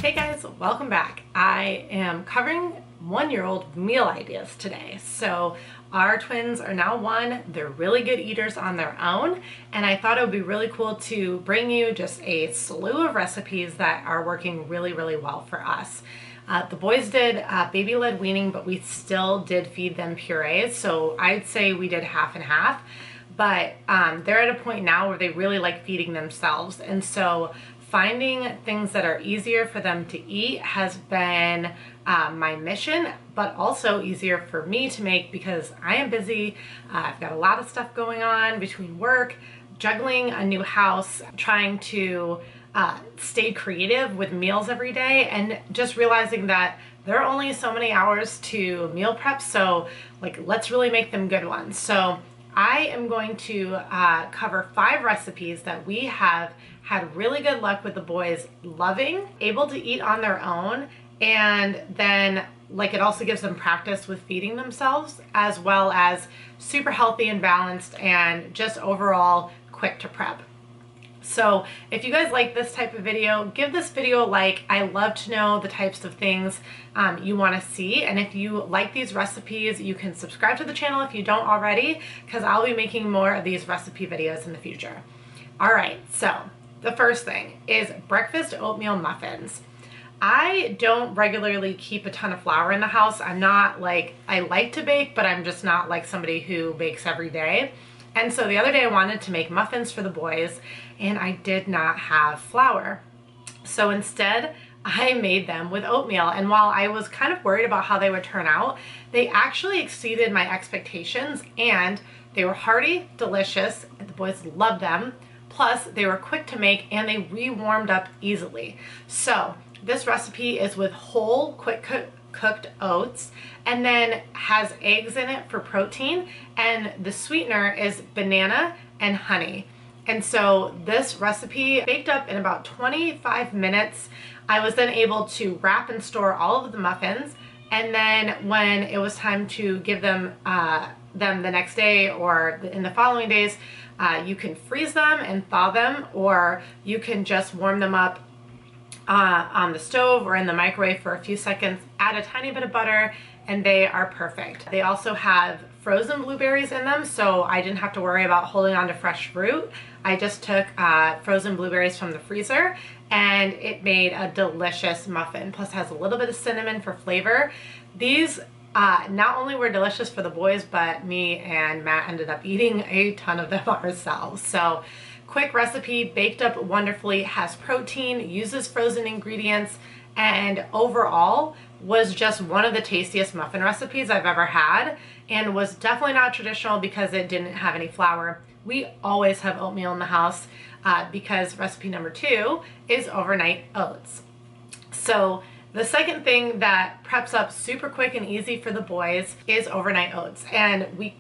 Hey guys, welcome back. I am covering one-year-old meal ideas today. So our twins are now one. They're really good eaters on their own, and I thought it would be really cool to bring you just a slew of recipes that are working really well for us. The boys did baby-led weaning, but we still did feed them purees, so I'd say we did half and half. But they're at a point now where they really like feeding themselves, and so finding things that are easier for them to eat has been my mission, but also easier for me to make because I am busy. I've got a lot of stuff going on between work, juggling a new house, trying to stay creative with meals every day, and just realizing that there are only so many hours to meal prep, so like let's really make them good ones. So I am going to cover 5 recipes that we have had really good luck with the boys loving, able to eat on their own, and then like it also gives them practice with feeding themselves, as well as super healthy and balanced and just overall quick to prep. So if you guys like this type of video, give this video a like. I love to know the types of things you want to see, and if you like these recipes, you can subscribe to the channel if you don't already, because I'll be making more of these recipe videos in the future. All right, so the first thing is breakfast oatmeal muffins. I don't regularly keep a ton of flour in the house. I'm not like, I like to bake, but I'm just not like somebody who bakes every day. And so the other day I wanted to make muffins for the boys, and I did not have flour. So instead, I made them with oatmeal. And while I was kind of worried about how they would turn out, they actually exceeded my expectations, and they were hearty, delicious, and the boys loved them. Plus, they were quick to make, and they re-warmed up easily. So this recipe is with whole, quick cooked oats, and then has eggs in it for protein, and the sweetener is banana and honey. And so this recipe baked up in about 25 minutes. I was then able to wrap and store all of the muffins, and then when it was time to give them the next day or in the following days, you can freeze them and thaw them, or you can just warm them up on the stove or in the microwave for a few seconds, add a tiny bit of butter, and they are perfect. They also have frozen blueberries in them, so I didn't have to worry about holding on to fresh fruit. I just took frozen blueberries from the freezer, and it made a delicious muffin, plus has a little bit of cinnamon for flavor. These not only were delicious for the boys, but me and Matt ended up eating a ton of them ourselves. So quick recipe, baked up wonderfully, has protein, uses frozen ingredients, and overall was just one of the tastiest muffin recipes I've ever had, and was definitely not traditional because it didn't have any flour. We always have oatmeal in the house because recipe number 2 is overnight oats. So the second thing that preps up super quick and easy for the boys is overnight oats, and we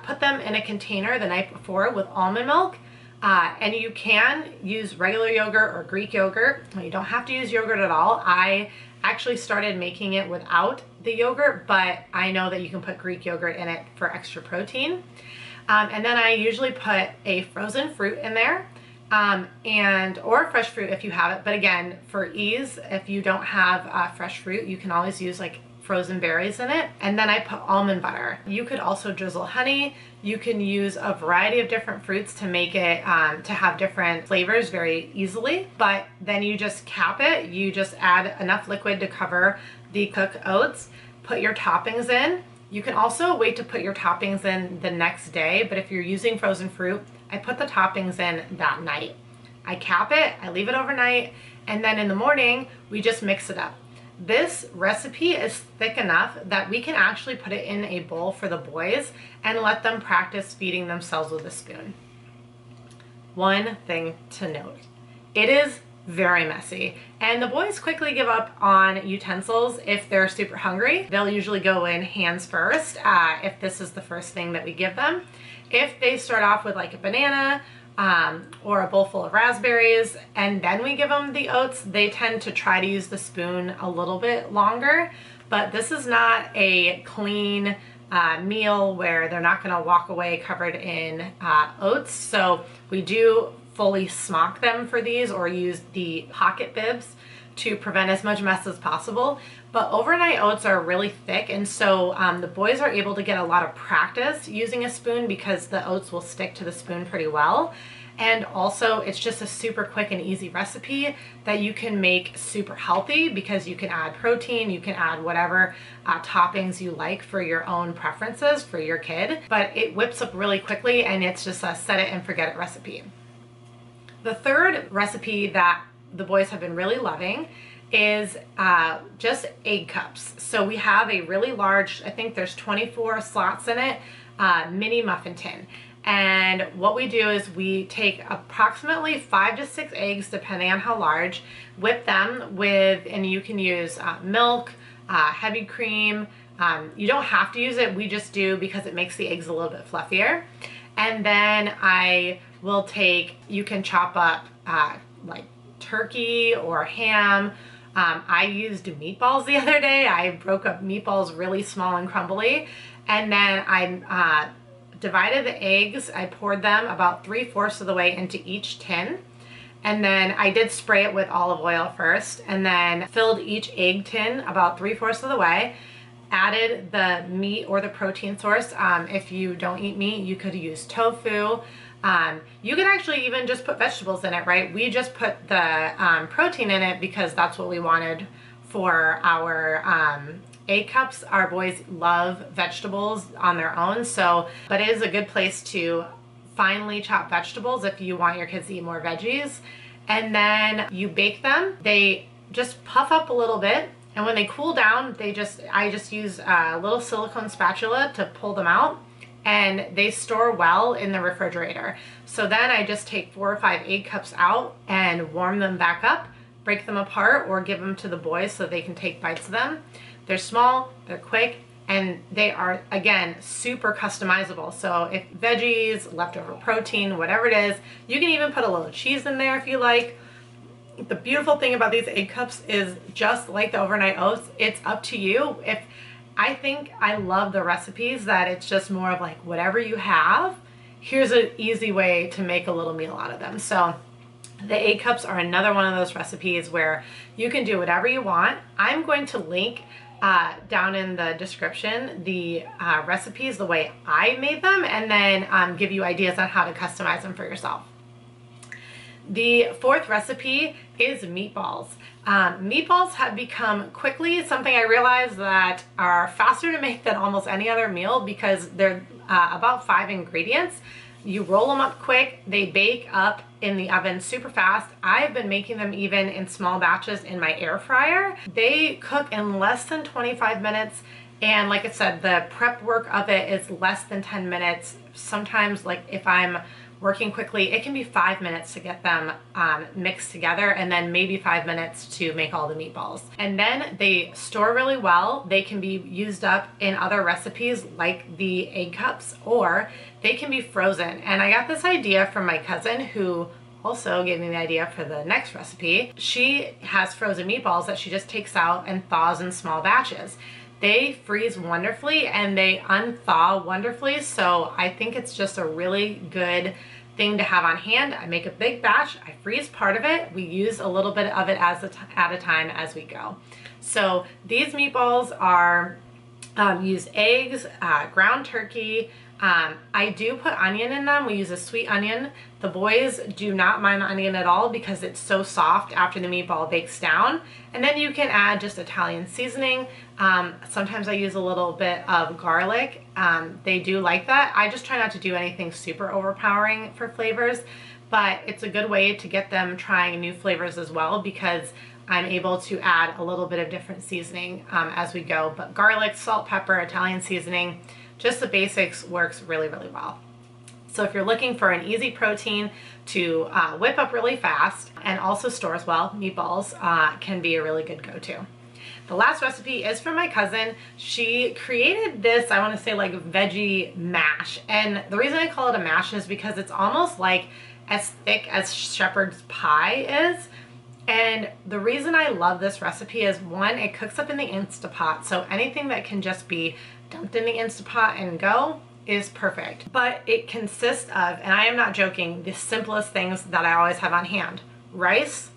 put them in a container the night before with almond milk. And you can use regular yogurt or Greek yogurt. You don't have to use yogurt at all. I actually started making it without the yogurt, but I know that you can put Greek yogurt in it for extra protein. And then I usually put a frozen fruit in there, or fresh fruit if you have it. But again, for ease, if you don't have fresh fruit, you can always use like frozen berries in it. And then I put almond butter. You could also drizzle honey. You can use a variety of different fruits to make it to have different flavors very easily. But then you just cap it. You just add enough liquid to cover the cooked oats. Put your toppings in. You can also wait to put your toppings in the next day, but if you're using frozen fruit, I put the toppings in that night. I cap it, I leave it overnight, and then in the morning, we just mix it up. This recipe is thick enough that we can actually put it in a bowl for the boys and let them practice feeding themselves with a spoon. One thing to note, it is very messy, and the boys quickly give up on utensils if they're super hungry. They'll usually go in hands first if this is the first thing that we give them. If they start off with like a banana or a bowl full of raspberries and then we give them the oats, they tend to try to use the spoon a little bit longer. But this is not a clean meal where they're not going to walk away covered in oats, so we do fully smock them for these or use the pocket bibs to prevent as much mess as possible. But overnight oats are really thick, and so the boys are able to get a lot of practice using a spoon because the oats will stick to the spoon pretty well. And also it's just a super quick and easy recipe that you can make super healthy because you can add protein, you can add whatever toppings you like for your own preferences for your kid, but it whips up really quickly and it's just a set it and forget it recipe. The third recipe that the boys have been really loving is just egg cups. So we have a really large, I think there's 24 slots in it, mini muffin tin. And what we do is we take approximately 5 to 6 eggs, depending on how large, whip them with, and you can use milk, heavy cream. You don't have to use it, we just do because it makes the eggs a little bit fluffier. And then I will take, you can chop up like turkey or ham. I used meatballs the other day. I broke up meatballs really small and crumbly. And then I divided the eggs. I poured them about 3/4 of the way into each tin. And then I did spray it with olive oil first and then filled each egg tin about 3/4 of the way. Added the meat or the protein source. If you don't eat meat, you could use tofu. You can actually even just put vegetables in it, right? We just put the protein in it because that's what we wanted for our egg cups. Our boys love vegetables on their own, so, but it is a good place to finely chop vegetables if you want your kids to eat more veggies. And then you bake them. They just puff up a little bit, and when they cool down, I just use a little silicone spatula to pull them out, and they store well in the refrigerator. So then I just take 4 or 5 egg cups out and warm them back up, break them apart, or give them to the boys so they can take bites of them. They're small, they're quick, and they are, again, super customizable. So if veggies, leftover protein, whatever it is, you can even put a little cheese in there if you like. The beautiful thing about these egg cups is just like the overnight oats, it's up to you. I think I love the recipes that it's just more of like whatever you have, here's an easy way to make a little meal out of them. So the egg cups are another one of those recipes where you can do whatever you want. I'm going to link down in the description the recipes the way I made them, and then give you ideas on how to customize them for yourself. The fourth recipe is meatballs. Meatballs have become quickly something I realized that are faster to make than almost any other meal because they're about 5 ingredients. You roll them up quick, they bake up in the oven super fast. I've been making them even in small batches in my air fryer. They cook in less than 25 minutes, and like I said, the prep work of it is less than 10 minutes. Sometimes, like if I'm working quickly, it can be 5 minutes to get them mixed together, and then maybe 5 minutes to make all the meatballs. And then they store really well. They can be used up in other recipes like the egg cups, or they can be frozen. And I got this idea from my cousin, who also gave me the idea for the next recipe. She has frozen meatballs that she just takes out and thaws in small batches. They freeze wonderfully and they unthaw wonderfully, so I think it's just a really good thing to have on hand. I make a big batch, I freeze part of it, we use a little bit of it at a time as we go. So these meatballs are use eggs, ground turkey. I do put onion in them. We use a sweet onion. The boys do not mind the onion at all because it's so soft after the meatball bakes down. And then you can add just Italian seasoning. Sometimes I use a little bit of garlic. They do like that. I just try not to do anything super overpowering for flavors, but it's a good way to get them trying new flavors as well because I'm able to add a little bit of different seasoning as we go. But garlic, salt, pepper, Italian seasoning, just the basics works really, really well. So if you're looking for an easy protein to whip up really fast and also stores well, meatballs can be a really good go-to. The last recipe is from my cousin. She created this, I want to say, like veggie mash. And the reason I call it a mash is because it's almost like as thick as shepherd's pie is. And the reason I love this recipe is, one, it cooks up in the Instapot, so anything that can just be dumped in the Instapot and go is perfect. But it consists of, and I am not joking, the simplest things that I always have on hand: rice,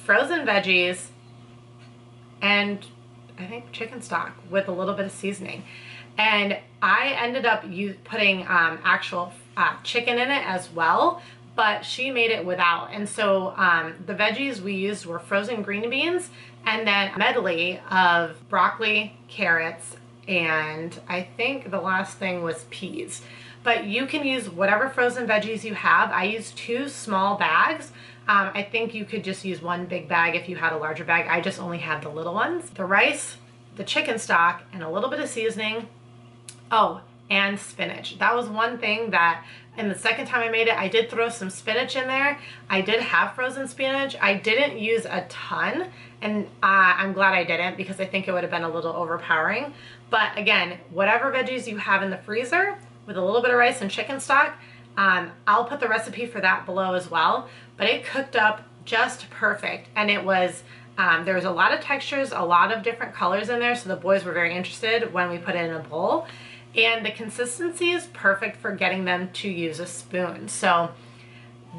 frozen veggies, and I think chicken stock with a little bit of seasoning. And I ended up putting actual chicken in it as well, but she made it without. And so the veggies we used were frozen green beans and then a medley of broccoli, carrots, and I think the last thing was peas. But you can use whatever frozen veggies you have. I used 2 small bags. I think you could just use 1 big bag if you had a larger bag. I just only had the little ones. The rice, the chicken stock, and a little bit of seasoning. Oh, and spinach. That was one thing that, and the second time I made it, I did throw some spinach in there. I did have frozen spinach. I didn't use a ton, and I'm glad I didn't because I think it would have been a little overpowering. But again, whatever veggies you have in the freezer with a little bit of rice and chicken stock, I'll put the recipe for that below as well. But it cooked up just perfect, and it was there was a lot of textures, a lot of different colors in there, so the boys were very interested when we put it in a bowl. And the consistency is perfect for getting them to use a spoon. So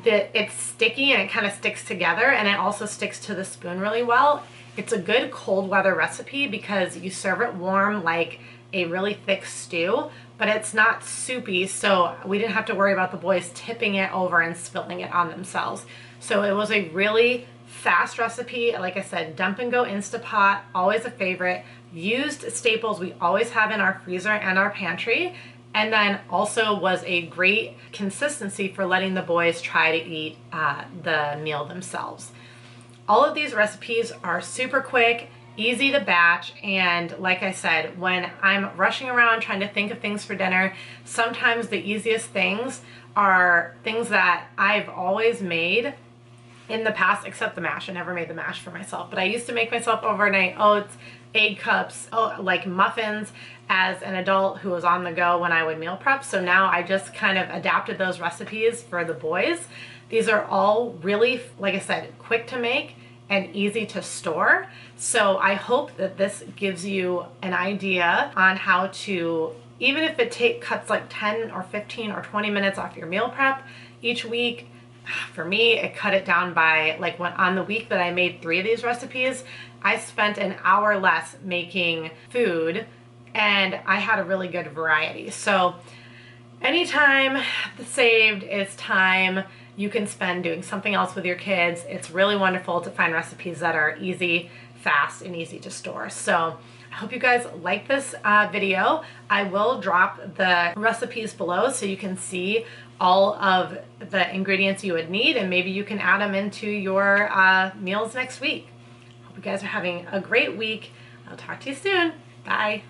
it's sticky and it kind of sticks together, and it also sticks to the spoon really well. It's a good cold weather recipe because you serve it warm like a really thick stew, but it's not soupy, so we didn't have to worry about the boys tipping it over and spilling it on themselves. So it was a really fast recipe. Like I said, dump and go Instapot, always a favorite. Used staples we always have in our freezer and our pantry, and then also was a great consistency for letting the boys try to eat the meal themselves. All of these recipes are super quick, easy to batch, and like I said, when I'm rushing around trying to think of things for dinner, sometimes the easiest things are things that I've always made in the past, except the mash. I never made the mash for myself, but I used to make myself overnight oats, egg cups, like muffins as an adult who was on the go when I would meal prep. So now I just kind of adapted those recipes for the boys. These are all really, like I said, quick to make and easy to store. So I hope that this gives you an idea on how to, even if it cuts like 10 or 15 or 20 minutes off your meal prep each week. For me, it cut it down by, like, on the week that I made 3 of these recipes, I spent an hour less making food, and I had a really good variety. So anytime saved is time you can spend doing something else with your kids. It's really wonderful to find recipes that are easy, fast, and easy to store. So I hope you guys like this video. I will drop the recipes below so you can see all of the ingredients you would need, and maybe you can add them into your meals next week. Hope you guys are having a great week. I'll talk to you soon. Bye.